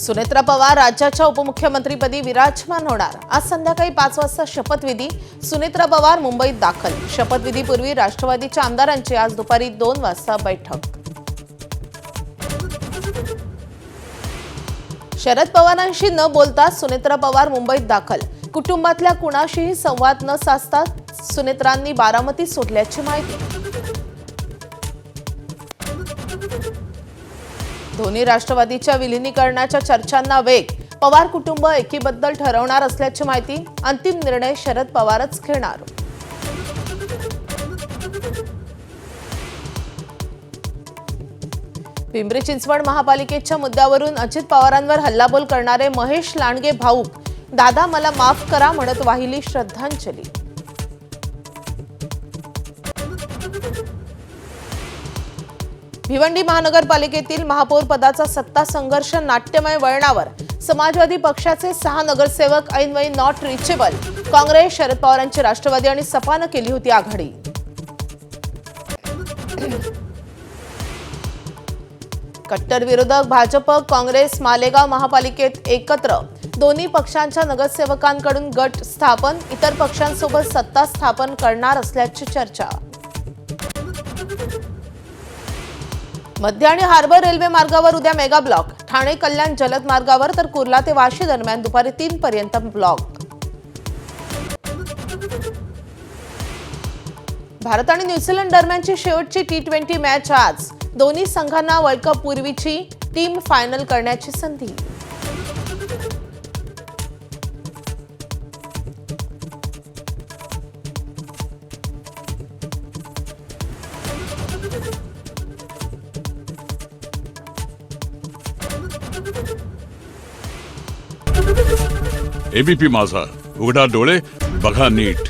सुनेत्रा पवार राज्याच्या उपमुख्यमंत्रीपदी विराजमान होणार। आज संध्याकाळी 5 वाजता शपथविधी। सुनेत्रा पवार मुंबईत दाखल। शपथविधीपूर्वी राष्ट्रवादीच्या आमदारांची आज दुपारी 2 वाजता बैठक। शरद पवारांशी न बोलता सुनेत्रा पवार मुंबईत दाखल। कुटुंबातल्या कुणाशीही संवाद न साधता सुनेत्रांनी बारामती सोडल्याची माहिती। दोन्ही राष्ट्रवादीच्या विलीनीकरणाच्या चर्चांना वेग। पवार कुटुंब एकीबद्दल ठरवणार असल्याची माहिती। अंतिम निर्णय शरद पवारच घेणार। पिंपरी चिंचवड महापालिकेच्या मुद्द्यावरून अजित पवारांवर हल्लाबोल करणारे महेश लांडगे भाऊक। दादा मला माफ करा म्हणत वाहिली श्रद्धांजली। भिवंडी महानगरपालिकेतील महापौर पदाचा सत्ता संघर्ष नाट्यमय वळणावर। समाजवादी पक्षाचे 6 नगरसेवक ऐनवेळी नॉट रिचेबल। काँग्रेस, शरद पवारांची राष्ट्रवादी आणि सपानं केली होती आघाडी। कट्टर विरोधक भाजप काँग्रेस मालेगाव महापालिकेत एकत्र। दोन्ही पक्षांच्या नगरसेवकांकडून गट स्थापन। इतर पक्षांसोबत सत्ता स्थापन करणार असल्याची चर्चा। मध्य आणि हार्बर रेल्वे मार्गावर उद्या मेगा ब्लॉक। ठाणे कल्याण जलद मार्गावर तर कुर्ला ते वाशी दरम्यान दुपारी 3 पर्यंत ब्लॉक। भारत आणि न्यूझीलंड दरम्यानची शेवटची T20 मॅच आज। दोन्ही संघांना वर्ल्ड कप पूर्वीची टीम फायनल करण्याची संधी। एबीपी माझा, उघडा डोळे बघा नीट।